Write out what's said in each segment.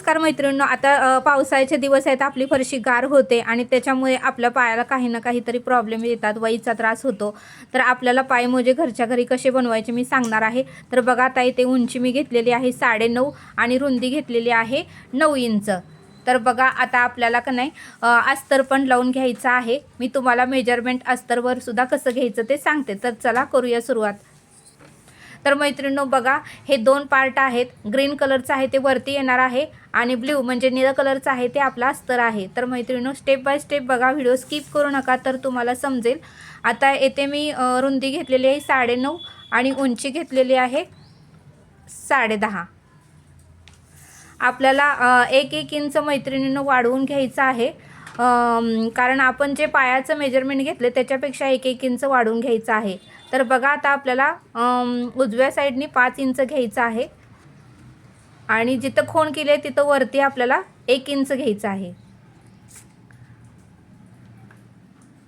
नमस्कार मैत्रिणींनो, आता पावसाळ्याचे दिवस आहेत, आपली फरशी गार होते आणि त्याच्यामुळे आपल्या पायाला काही ना काहीतरी प्रॉब्लेम येतात, वैचा त्रास होतो. तर आपल्याला पायमोजे घरच्या घरी कसे बनवायचे मी सांगणार आहे. तर बघा आता इथे उंची मी घेतलेली आहे 9.5 आणि रुंदी घेतलेली आहे 9 इंच. तर बघा आता आपल्याला का नाही अस्तर पण लावून घ्यायचं आहे. मी तुम्हाला मेजरमेंट अस्तरवर सुद्धा कसं घ्यायचं ते सांगते. तर चला करूया सुरुवात. तर मैत्रिणींनो बघा, हे 2 पार्ट आहेत. ग्रीन कलरचं आहे ते वरती येणार आहे आणि ब्ल्यू म्हणजे निळा कलरचं आहे ते आपला अस्तर आहे. तर मैत्रिणींनो स्टेप बाय स्टेप बघा, व्हिडिओ स्किप करू नका, तर तुम्हाला समजेल. आता येथे मी रुंदी घेतलेली आहे 9.5 आणि उंची घेतलेली आहे 10.5. आपल्याला 1-1 इंच मैत्रिणींनो वाढवून घ्यायचं आहे, कारण आपण जे पायाचं मेजरमेंट घेतले त्याच्यापेक्षा 1-1 इंच वाढवून घ्यायचं आहे. तर बघा आता आपल्याला उजव्या साईडनी 5 इंच घ्यायचं आहे आणि जिथं खोन केली आहे तिथं वरती आपल्याला 1 इंच घ्यायचं आहे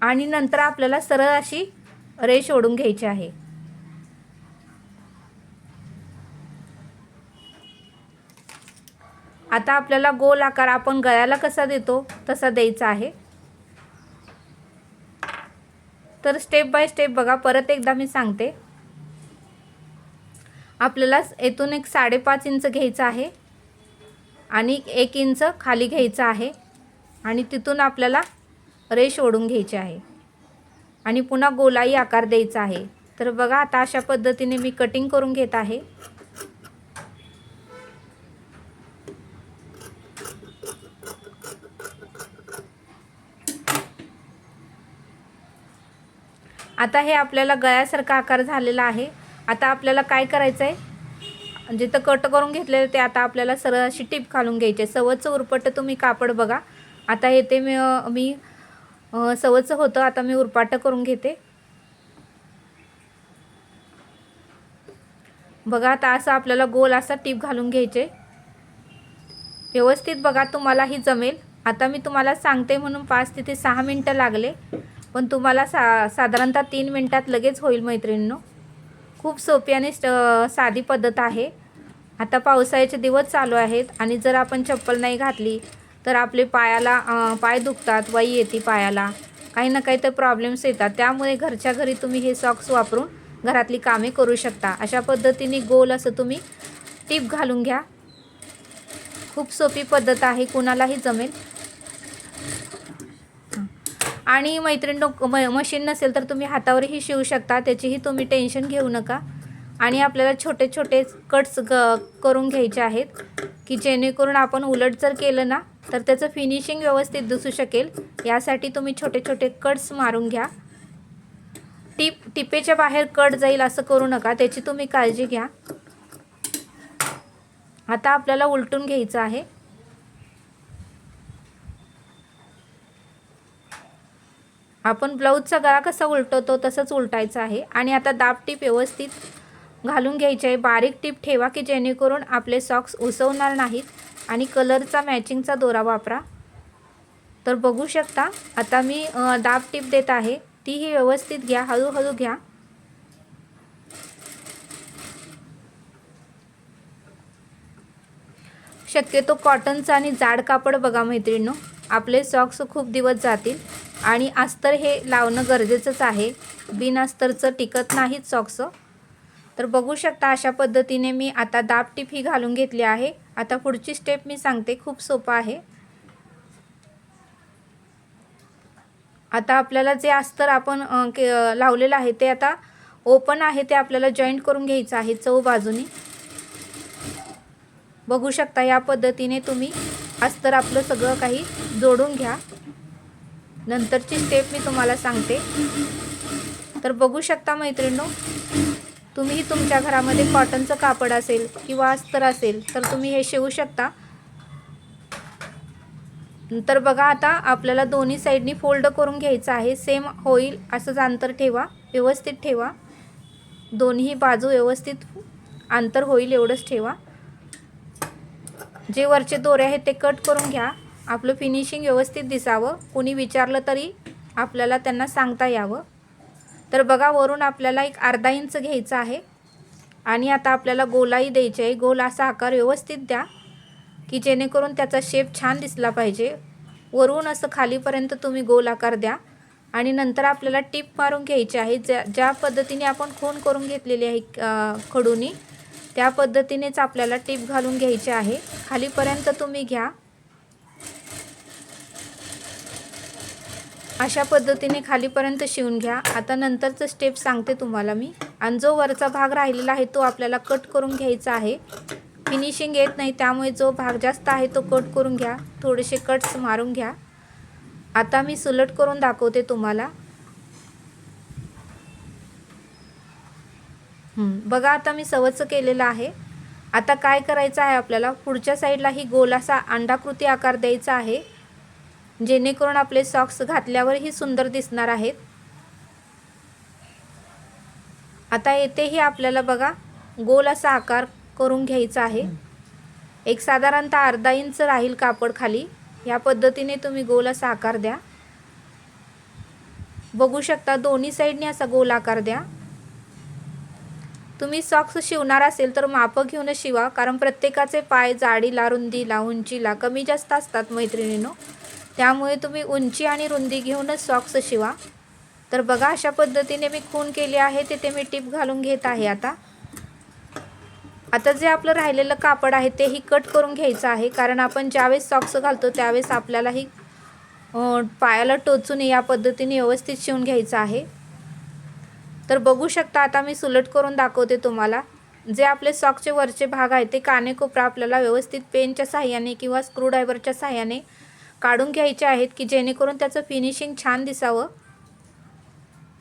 आणि नंतर आपल्याला सरळ अशी रेष ओढून घ्यायची आहे. आता आपल्याला गोल आकार आपण गळ्याला कसा देतो तसा द्यायचा आहे. तर स्टेप बाय स्टेप बघा, परत एकदा मी सांगते. आपल्याला येथून एक 5.5 इंच घ्यायचं आहे आणि 1 इंच खाली घ्यायचं आहे आणि तिथून आपल्याला रेष ओढून घ्यायची आहे आणि पुन्हा गोलाई आकार द्यायचा आहे. तर बघा आता अशा पद्धतीने मी कटिंग करून घेत आहे. आता हे आपल्याला गळ्यासारखा आकार झालेला आहे. आता आपल्याला काय करायचं आहे, जिथं कट करून घेतलेलं ते आता आपल्याला सरळ अशी टिप घालून घ्यायची. सवचं उरपट तुम्ही कापड बघा. आता येते मी सवचं होतं, आता मी उरपाट करून घेते. बघा आता असं आपल्याला गोल असा टिप घालून घ्यायचे. व्यवस्थित बघा, तुम्हालाही जमेल. आता मी तुम्हाला सांगते म्हणून 5 ते 6 मिनटं लागले, पण तुम्हाला साधारणतः 3 मिनटात लगेच होईल मैत्रिणींनो. खूप सोपी आणि साधी पद्धत आहे. आता पावसाळ्याचे दिवस चालू आहेत आणि जर आपण चप्पल नाही घातली तर आपले पाय दुखतात, वाई येते पायाला, काही ना काही तर प्रॉब्लेम्स येतात. त्यामुळे घरच्या घरी तुम्ही हे सॉक्स वापरून घरातली कामे करू शकता. अशा पद्धतीने गोल असं तुम्ही टिप घालून घ्या. खूप सोपी पद्धत आहे, कुणालाही जमेल. आणि मैत्रिणींनो मशीन नसेल तर तुम्ही हातावरही शिवू शकता, त्याचीही तुम्ही टेन्शन घेऊ नका. आणि आपल्याला छोटे छोटे कट्स करून घ्यायचे आहेत की जेणेकरून आपण उलट जर केलं ना तर त्याचं फिनिशिंग व्यवस्थित दिसू शकेल. यासाठी तुम्ही छोटे छोटे कट्स मारून घ्या. टिपेच्या बाहेर कट जाईल असं करू नका, त्याची तुम्ही काळजी घ्या. आता आपल्याला उलटून घ्यायचं आहे. आपण ब्लाऊजचा गळा कसा उलटवतो तसंच उलटायचं आहे. आणि आता दाब टीप व्यवस्थित घालून घ्यायची आहे. बारीक टीप ठेवा की जेणेकरून आपले सॉक्स उसवणार नाहीत आणि कलरचा मॅचिंगचा दोरा वापरा. तर बघू शकता आता मी दाब टीप देत आहे, तीही व्यवस्थित घ्या, हळूहळू घ्या. शक्यतो कॉटनचं आणि जाड कापड बघा मैत्रिणींनो, आपले सॉक्स खूप दिवस जातील. आणि अस्तर हे लावणं गरजेचंच आहे, बिन अस्तरचं टिकत नाहीत सॉक्स. तर बघू शकता अशा पद्धतीने मी आता दाब टीप ही घालून घेतली आहे. आता पुढची स्टेप मी सांगते, खूप सोपं आहे. आता आपल्याला जे अस्तर आपण लावलेलं आहे ते आता ओपन आहे, ते आपल्याला जॉईंट करून घ्यायचं आहे चौ बाजूनी. बघू शकता या पद्धतीने तुम्ही अस्तर आपलं सगळं काही जोडून घ्या. नंतरची स्टेप मी तुम्हाला सांगते. तर बघू शकता मैत्रिणींनो, तुम्ही तुमच्या घरामध्ये कॉटनचं कापड असेल किंवा अस्तर असेल तर तुम्ही हे शिवू शकता. तर बघा आता आपल्याला दोन्ही साईडनी फोल्ड करून घ्यायचं आहे. सेम होईल असंच अंतर ठेवा, व्यवस्थित ठेवा. दोन्ही बाजू व्यवस्थित अंतर होईल एवढंच ठेवा. जे वरचे दोरे आहेत ते कट करून घ्या, आपलं फिनिशिंग व्यवस्थित दिसावं. कोणी विचारलं तरी आपल्याला त्यांना सांगता यावं. तर बघा वरून आपल्याला एक अर्धा इंच घ्यायचं आहे आणि आता आपल्याला गोलाई द्यायची आहे. गोल असा आकार व्यवस्थित द्या की जेणेकरून त्याचा शेप छान दिसला पाहिजे। वरून असं खालीपर्यंत तुम्ही गोल आकार द्या आणि नंतर आपल्याला टिप मारून घ्यायची आहे। ज्या पद्धतीने आपण खूण करून घेतलेली आहे खडूनी, त्या पद्धतीनेच आपल्याला टिप घालून घ्यायची आहे। खालीपर्यंत तुम्ही घ्या, अशा पद्धतीने खालीपर्यंत शिवून घ्या। आता नंतरचं स्टेप सांगते तुम्हाला मी। आणि जो वरचा भाग राहिलेला आहे तो आपल्याला कट करून घ्यायचा आहे। फिनिशिंग येत नाही, त्यामुळे जो भाग जास्त आहे तो कट करून घ्या, थोडेसे कट्स मारून घ्या। आता मी सुलट करून दाखवते तुम्हाला। बघा आता मी सवच केलेलं आहे। आता काय करायचं आहे आपल्याला, पुढच्या साईडला ही गोल असा अंडाकृती आकार द्यायचा आहे, जेणेकरून आपले सॉक्स घातल्यावरही सुंदर दिसणार आहेत। आता येथेही आपल्याला बघा गोल असा आकार करून घ्यायचा आहे। एक साधारणतः अर्धा इंच राहील कापड खाली, या पद्धतीने तुम्ही गोल असा आकार द्या। बघू शकता दोन्ही साईडने असा गोल आकार द्या। तुम्ही सॉक्स शिवणार असेल तर माप घेऊनच शिवा, कारण प्रत्येकाचे पाय जाडीला, रुंदीला, उंचीला कमी जास्त असतात मैत्रिणींनो, त्यामुळे तुम्ही उंची आणि रुंदी घेऊनच सॉक्स शिवा। तर बघा अशा पद्धतीने मी खूण केली आहे, तिथे मी टिप घालून घेत आहे। आता जे आपलं राहिलेलं कापड आहे तेही कट करून घ्यायचं आहे, कारण आपण ज्यावेळेस सॉक्स घालतो त्यावेळेस आपल्यालाही पायाला टोचून या पद्धतीने व्यवस्थित शिवून घ्यायचं आहे। तर बघू शकता आता मी सुलट करून दाखवते तुम्हाला। जे आपले सॉक्सचे वरचे भाग आहे ते कानेकोपरा आपल्याला व्यवस्थित पेनच्या सहाय्याने किंवा स्क्रूड्रायव्हरच्या सहाय्याने काढून घ्यायचे आहेत, की जेणेकरून त्याचं फिनिशिंग छान दिसावं,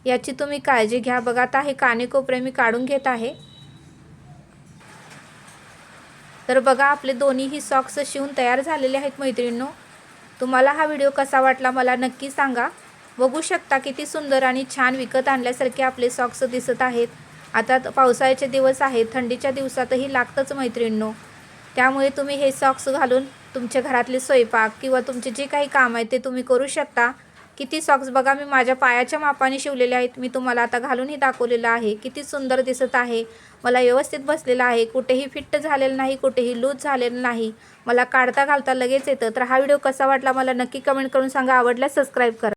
याची तुम्ही काळजी घ्या। बघा आता हे कानेकोपरे मी काढून घेत आहे। तर बघा आपले दोन्हीही सॉक्स शिवून तयार झालेले आहेत मैत्रिणींनो। तुम्हाला हा व्हिडिओ कसा वाटला मला नक्की सांगा। बघू शकता किती सुंदर आणि छान विकत आणल्यासारखे आपले सॉक्स दिसत आहेत। आता पावसाळ्याचे दिवस आहेत, थंडीच्या दिवसातही लागतंच मैत्रिणींनो, त्यामुळे तुम्ही हे सॉक्स घालून तुमच्या घरातले स्वयंपाक किंवा तुमचे जे काही काम आहे ते तुम्ही करू शकता। किती सॉक्स बघा मी माझ्या पायाच्या मापाने शिवलेले आहेत, मी तुम्हाला आता घालूनही दाखवलेलं आहे। किती सुंदर दिसत आहे, मला व्यवस्थित बसलेलं आहे, कुठेही फिट्ट झालेलं नाही, कुठेही लूज झालेलं नाही, मला काढता घालता लगेच येतं। तर हा व्हिडिओ कसा वाटला मला नक्की कमेंट करून सांगा, आवडल्यास सबस्क्राईब करा।